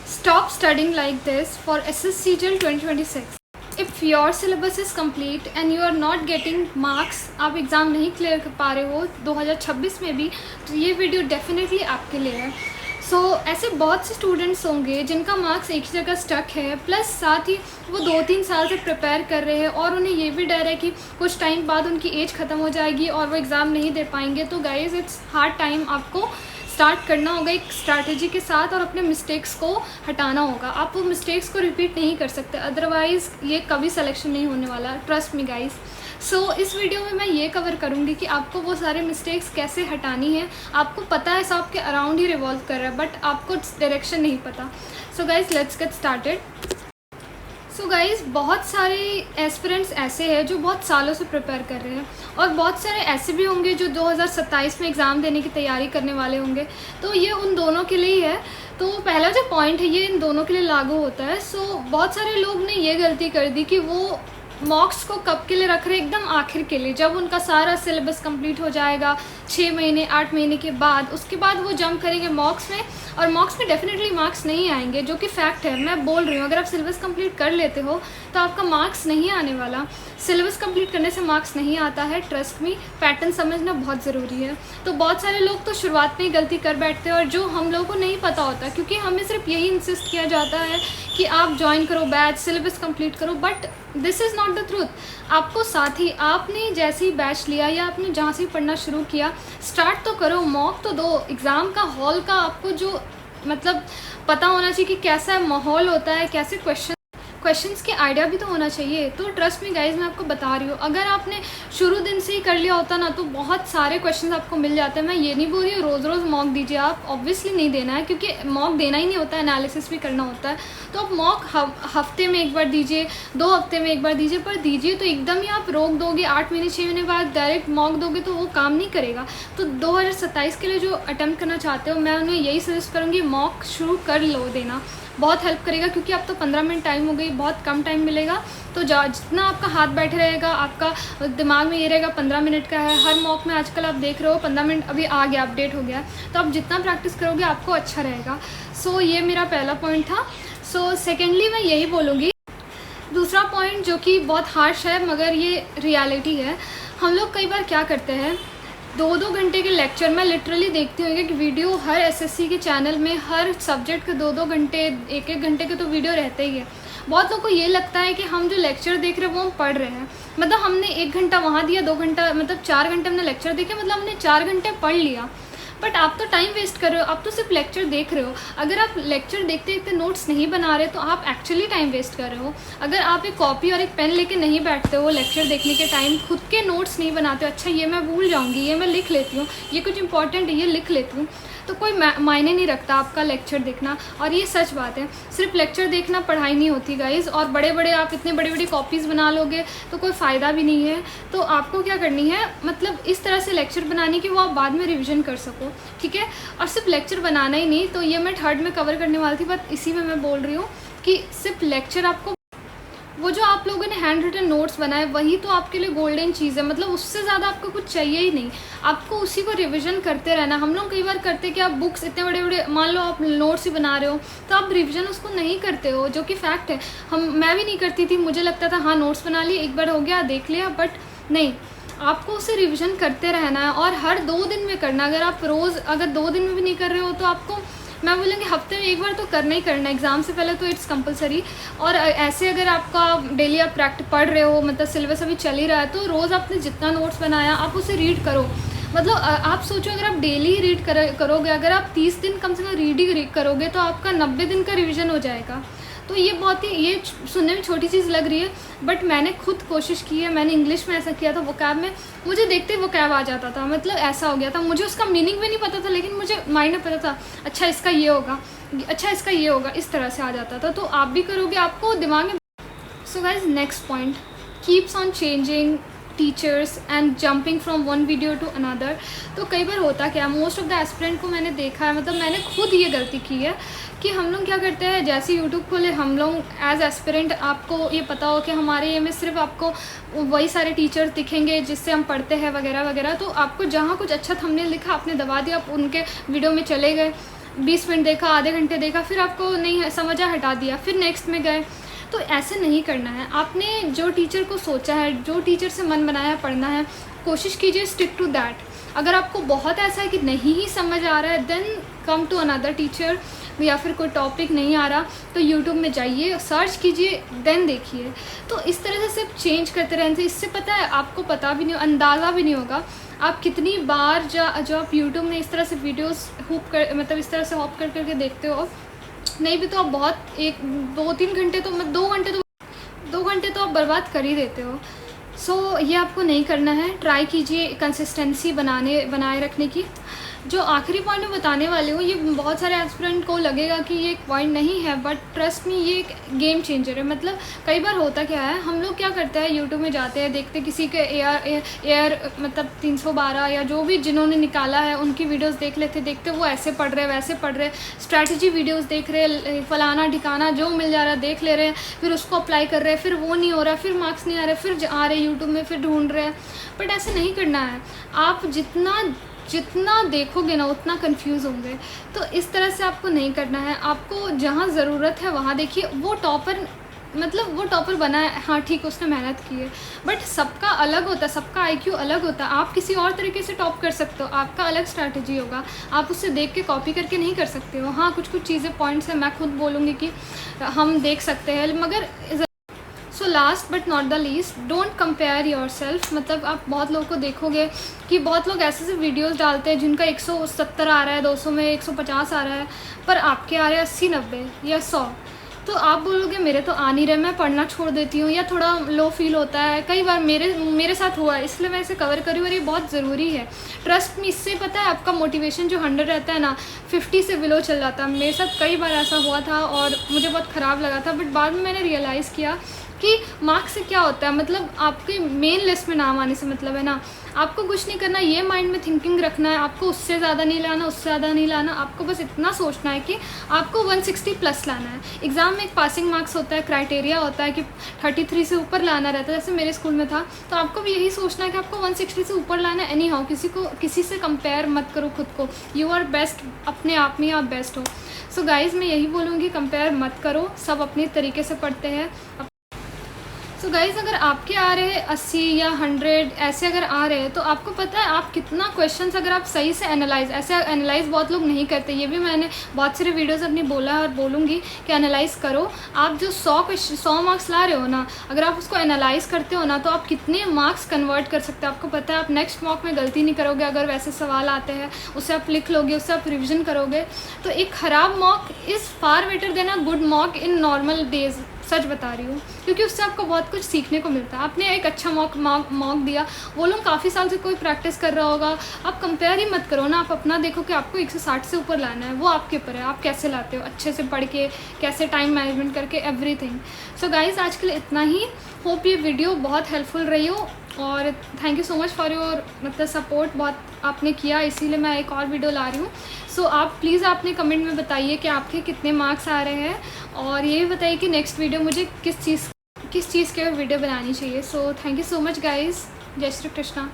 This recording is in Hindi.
Stop studying like this for SSC till 2026. If your syllabus is complete and you are not getting marks, आप एग्ज़ाम नहीं क्लियर कर पा रहे हो 2026 में भी, तो ये वीडियो डेफिनेटली आपके लिए है। ऐसे बहुत से स्टूडेंट्स होंगे जिनका मार्क्स एक ही जगह स्टक है, प्लस साथ ही वो 2-3 साल से प्रिपेयर कर रहे हैं और उन्हें ये भी डर है कि कुछ टाइम बाद उनकी एज ख़त्म हो जाएगी और वो एग्ज़ाम नहीं दे पाएंगे। तो गाइज़, इट्स हार्ड टाइम। आपको स्टार्ट करना होगा एक स्ट्रैटेजी के साथ और अपने मिस्टेक्स को हटाना होगा। आप वो मिस्टेक्स को रिपीट नहीं कर सकते, अदरवाइज़ ये कभी सिलेक्शन नहीं होने वाला। Trust me guys. इस वीडियो में मैं ये कवर करूँगी कि आपको वो सारे मिस्टेक्स कैसे हटानी है। आपको पता है सब आपके अराउंड ही रिवॉल्व कर रहा है, बट आपको डायरेक्शन नहीं पता। Guys, let's get started. Guys, बहुत सारे एस्पिरेंट्स ऐसे हैं जो बहुत सालों से प्रिपेयर कर रहे हैं और बहुत सारे ऐसे भी होंगे जो 2027 में एग्ज़ाम देने की तैयारी करने वाले होंगे। तो ये उन दोनों के लिए ही है। तो पहला जो पॉइंट है ये इन दोनों के लिए लागू होता है। बहुत सारे लोग ने ये गलती कर दी कि वो मॉक्स को कब के लिए रख रहे हैं, एकदम आखिर के लिए, जब उनका सारा सिलेबस कंप्लीट हो जाएगा 6 महीने 8 महीने के बाद, उसके बाद वो जंप करेंगे मॉक्स में। और मॉक्स में डेफिनेटली मार्क्स नहीं आएंगे, जो कि फैक्ट है। मैं बोल रही हूँ, अगर आप सिलेबस कंप्लीट कर लेते हो तो आपका मार्क्स नहीं आने वाला। सिलेबस कंप्लीट करने से मार्क्स नहीं आता है। ट्रस्ट मी, पैटर्न समझना बहुत ज़रूरी है। तो बहुत सारे लोग तो शुरुआत में ही गलती कर बैठते हैं और जो हम लोगों को नहीं पता होता, क्योंकि हमें सिर्फ यही इंसिस्ट किया जाता है कि आप ज्वाइन करो बैच, सिलेबस कंप्लीट करो, but this is not the truth. आपको साथ ही आपने जैसे ही बैच लिया या आपने जहाँ से पढ़ना शुरू किया, स्टार्ट तो करो, मॉक तो दो। एग्ज़ाम का हॉल का आपको जो मतलब पता होना चाहिए कि कैसा माहौल होता है, कैसे क्वेश्चंस के आइडिया भी तो होना चाहिए। तो ट्रस्ट मी गाइज, मैं आपको बता रही हूँ, अगर आपने शुरू दिन से ही कर लिया होता ना तो बहुत सारे क्वेश्चंस आपको मिल जाते हैं। मैं ये नहीं बोल रही हूँ रोज़ रोज़ मॉक दीजिए, आप ऑब्वियसली नहीं देना है, क्योंकि मॉक देना ही नहीं होता है, एनालिसिस भी करना होता है। तो आप मॉक हफ्ते में एक बार दीजिए, 2 हफ्ते में एक बार दीजिए, पर दीजिए तो एकदम ही आप रोक दोगे 8 महीने 6 महीने बाद डायरेक्ट मॉक दोगे तो वो काम नहीं करेगा। तो 2027 के लिए जो अटैम्प्ट करना चाहते हो, मैं उन्हें यही सजेस्ट करूँगी, मॉक शुरू कर लो देना, बहुत हेल्प करेगा। क्योंकि अब तो 15 मिनट टाइम हो गई, बहुत कम टाइम मिलेगा। तो जितना आपका हाथ बैठे रहेगा, आपका दिमाग में ये रहेगा 15 मिनट का है। हर मॉक में आजकल आप देख रहे हो 15 मिनट अभी आ गया, अपडेट हो गया। तो आप जितना प्रैक्टिस करोगे आपको अच्छा रहेगा। ये मेरा पहला पॉइंट था। सेकेंडली मैं यही बोलूँगी, दूसरा पॉइंट जो कि बहुत हार्श है मगर ये रियलिटी है। हम लोग कई बार क्या करते हैं, 2-2 घंटे के लेक्चर, मैं लिटरली देखती हूँ कि वीडियो हर एसएससी के चैनल में हर सब्जेक्ट के 2-2 घंटे 1-1 घंटे के तो वीडियो रहते ही है। बहुत लोगों को ये लगता है कि हम जो लेक्चर देख रहे हैं वो हम पढ़ रहे हैं, मतलब हमने 1 घंटा वहाँ दिया, 2 घंटा मतलब 4 घंटे हमने लेक्चर देखे, मतलब हमने 4 घंटे पढ़ लिया। बट आप तो टाइम वेस्ट कर रहे हो, आप तो सिर्फ लेक्चर देख रहे हो। अगर आप लेक्चर देखते देखते नोट्स नहीं बना रहे तो आप एक्चुअली टाइम वेस्ट कर रहे हो। अगर आप एक कॉपी और एक पेन लेके नहीं बैठते हो लेक्चर देखने के टाइम, खुद के नोट्स नहीं बनाते हो, अच्छा ये मैं भूल जाऊँगी, ये मैं लिख लेती हूँ, ये कुछ इंपॉर्टेंट है ये लिख लेती हूँ, तो कोई मायने नहीं रखता आपका लेक्चर देखना। और ये सच बात है, सिर्फ लेक्चर देखना पढ़ाई नहीं होती गाइज़। और आप इतने बड़ी बड़ी कॉपीज़ बना लोगे तो कोई फ़ायदा भी नहीं है। तो आपको क्या करनी है, मतलब इस तरह से लेक्चर बनाने की वो आप बाद में रिविज़न कर सको, ठीक है। और सिर्फ लेक्चर बनाना ही नहीं, तो ये मैं थर्ड में कवर करने वाली थी, बट इसी में मैं बोल रही हूँ कि सिर्फ लेक्चर, आपको वो जो आप लोगों ने हैंड रिटन नोट्स बनाए वही तो आपके लिए गोल्डन चीज़ है। मतलब उससे ज़्यादा आपको कुछ चाहिए ही नहीं, आपको उसी को रिवीजन करते रहना। हम लोग कई बार करते कि आप बुक्स इतने बड़े बड़े, मान लो आप नोट्स ही बना रहे हो तो आप रिवीजन उसको नहीं करते हो, जो कि फैक्ट है। मैं भी नहीं करती थी, मुझे लगता था हाँ नोट्स बना लिए, एक बार हो गया देख लिया, बट नहीं, आपको उसे रिविज़न करते रहना है और हर 2 दिन में करना। अगर आप रोज़ अगर 2 दिन में भी नहीं कर रहे हो तो आपको मैं बोलूँगी हफ्ते में एक बार तो करना ही करना, एग्ज़ाम से पहले तो इट्स कंपलसरी। और ऐसे अगर आपका डेली आप पढ़ रहे हो, मतलब सिलेबस अभी चल ही रहा है, तो रोज़ आपने जितना नोट्स बनाया आप उसे रीड करो। मतलब आप सोचो, अगर आप डेली रीड करोगे, अगर आप 30 दिन कम से कम रीड करोगे तो आपका 90 दिन का रिविज़न हो जाएगा। तो ये बहुत ही, ये सुनने में छोटी चीज़ लग रही है, बट मैंने खुद कोशिश की है। मैंने इंग्लिश में ऐसा किया था, वोकैब में मुझे देखते ही वोकैब आ जाता था, मतलब ऐसा हो गया था। मुझे उसका मीनिंग भी नहीं पता था, लेकिन मुझे माइंड में पता था अच्छा इसका ये होगा, अच्छा इसका ये होगा, इस तरह से आ जाता था। तो आप भी करोगे, आपको दिमाग में। Guys, next point, keeps on changing teachers and jumping from one video to another. तो कई बार होता क्या, मोस्ट ऑफ द एस्पिरेंट को मैंने देखा है, मतलब मैंने खुद ये गलती की है कि हम लोग क्या करते हैं, जैसे यूट्यूब खोले हम लोग एज एस्पिरेंट, आपको ये पता हो कि हमारे ये में सिर्फ आपको वही सारे टीचर्स दिखेंगे जिससे हम पढ़ते हैं वगैरह वगैरह। तो आपको जहाँ कुछ अच्छा थंबनेल दिखा आपने दबा दिया, आप उनके वीडियो में चले गए। 20 मिनट देखा, आधे घंटे देखा, फिर आपको नहीं समझा, हटा दिया, फिर नेक्स्ट में गए। तो ऐसे नहीं करना है। आपने जो टीचर को सोचा है, जो टीचर से मन बनाया पढ़ना है, कोशिश कीजिए स्टिक टू दैट। अगर आपको बहुत ऐसा है कि नहीं ही समझ आ रहा है, then come to another teacher, या फिर कोई टॉपिक नहीं आ रहा तो यूट्यूब में जाइए, सर्च कीजिए, देन देखिए। तो इस तरह से सिर्फ चेंज करते रहने से, इससे पता है आपको पता भी नहीं, अंदाज़ा भी नहीं होगा आप कितनी बार जो आप यूट्यूब में इस तरह से वीडियोस मतलब इस तरह से हॉप कर करके देखते हो। नहीं भी तो आप बहुत 1-2-3 घंटे तो 2 घंटे तो आप बर्बाद कर ही देते हो। सो ये आपको नहीं करना है। ट्राई कीजिए कंसिस्टेंसी बनाए रखने की। जो आखिरी पॉइंट मैं बताने वाली हूँ, ये बहुत सारे एस्पिरेंट को लगेगा कि ये एक पॉइंट नहीं है, बट ट्रस्ट मी ये एक गेम चेंजर है। मतलब कई बार होता क्या है, हम लोग क्या करते हैं, यूट्यूब में जाते हैं, देखते किसी के एयर मतलब 312 या जो भी जिन्होंने निकाला है उनकी वीडियोस देख लेते, देखते वो ऐसे पढ़ रहे वैसे पढ़ रहे, स्ट्रैटेजी वीडियोस देख रहे, फलाना ठिकाना जो मिल जा रहा है देख ले रहे हैं, फिर उसको अप्लाई कर रहे हैं, फिर वो नहीं हो रहा, फिर मार्क्स नहीं आ रहे, फिर आ रहे यूट्यूब में, फिर ढूंढ रहे हैं। बट ऐसे नहीं करना है। आप जितना देखोगे ना उतना कंफ्यूज होंगे। तो इस तरह से आपको नहीं करना है। आपको जहाँ ज़रूरत है वहाँ देखिए। वो टॉपर बना है, हाँ ठीक, उसने मेहनत की है, बट सबका अलग होता है, सबका IQ अलग होता है। आप किसी और तरीके से टॉप कर सकते हो, आपका अलग स्ट्रैटेजी होगा, आप उससे देख के कॉपी करके नहीं कर सकते हो। हाँ कुछ चीज़ें पॉइंट्स हैं, मैं खुद बोलूँगी कि हम देख सकते हैं, मगर so last but not the least, don't compare your self. मतलब आप बहुत लोगों को देखोगे कि बहुत लोग ऐसे वीडियोस डालते हैं जिनका 170 आ रहा है, 200 में 150 आ रहा है, पर आपके आ रहे हैं 80-90 या 100। तो आप बोलोगे मेरे तो आ नहीं रहे, मैं पढ़ना छोड़ देती हूँ, या थोड़ा लो फील होता है। कई बार मेरे साथ हुआ है, इसलिए मैं इसे कवर करी और ये बहुत ज़रूरी है। ट्रस्ट मी, इससे पता है आपका मोटिवेशन जो 100 रहता है ना, 50 से बिलो चल जाता है। मेरे साथ कई बार ऐसा हुआ था और मुझे बहुत ख़राब लगा था, बट बाद में मैंने रियलाइज़ किया कि मार्क्स से क्या होता है। मतलब आपके मेन लिस्ट में नाम आने से मतलब है ना, आपको कुछ नहीं करना, ये माइंड में थिंकिंग रखना है, आपको उससे ज़्यादा नहीं लाना, उससे ज़्यादा नहीं लाना। आपको बस इतना सोचना है कि आपको 160+ लाना है। एग्ज़ाम में एक पासिंग मार्क्स होता है, क्राइटेरिया होता है कि 33 से ऊपर लाना रहता है, जैसे मेरे स्कूल में था। तो आपको भी यही सोचना है कि आपको 160 से ऊपर लाना है। एनी हाउ किसी से कंपेयर मत करो खुद को। यू आर बेस्ट, अपने आप में आप बेस्ट हो। सो गाइज़, मैं यही बोलूँगी, कंपेयर मत करो, सब अपने तरीके से पढ़ते हैं। सो गाइज़, अगर आपके आ रहे हैं 80 या 100 ऐसे अगर आ रहे हैं, तो आपको पता है आप कितना क्वेश्चंस अगर आप सही से एनालाइज़ बहुत लोग नहीं करते। ये भी मैंने बहुत सारे वीडियोस अपनी बोला है और बोलूँगी कि एनालाइज़ करो। आप जो 100 मार्क्स ला रहे हो ना, अगर आप उसको एनालाइज़ करते हो ना, तो आप कितने मार्क्स कन्वर्ट कर सकते हो। आपको पता है आप नेक्स्ट मॉक में गलती नहीं करोगे। अगर वैसे सवाल आते हैं उससे आप लिख लोगे, उससे आप रिविज़न करोगे। तो एक ख़राब mock is far better than a good mock in normal days. सच बता रही हूँ, क्योंकि उससे आपको बहुत कुछ सीखने को मिलता है। आपने एक अच्छा मॉक दिया, वो लोग काफ़ी साल से कोई प्रैक्टिस कर रहा होगा। आप कंपेयर ही मत करो ना, आप अपना देखो कि आपको 160 से ऊपर लाना है, वो आपके ऊपर है, आप कैसे लाते हो, अच्छे से पढ़ के, कैसे टाइम मैनेजमेंट करके, एवरीथिंग। सो गाइज़, आज के लिए इतना ही। होप ये वीडियो बहुत हेल्पफुल रही हो, और thank you so much for your support. बहुत आपने किया, इसीलिए मैं एक और वीडियो ला रही हूँ। सो आप प्लीज़ आपने कमेंट में बताइए कि आपके कितने मार्क्स आ रहे हैं, और ये भी बताइए कि नेक्स्ट वीडियो मुझे किस चीज़ के वीडियो बनानी चाहिए। So thank you so much guys. जय श्री कृष्णा।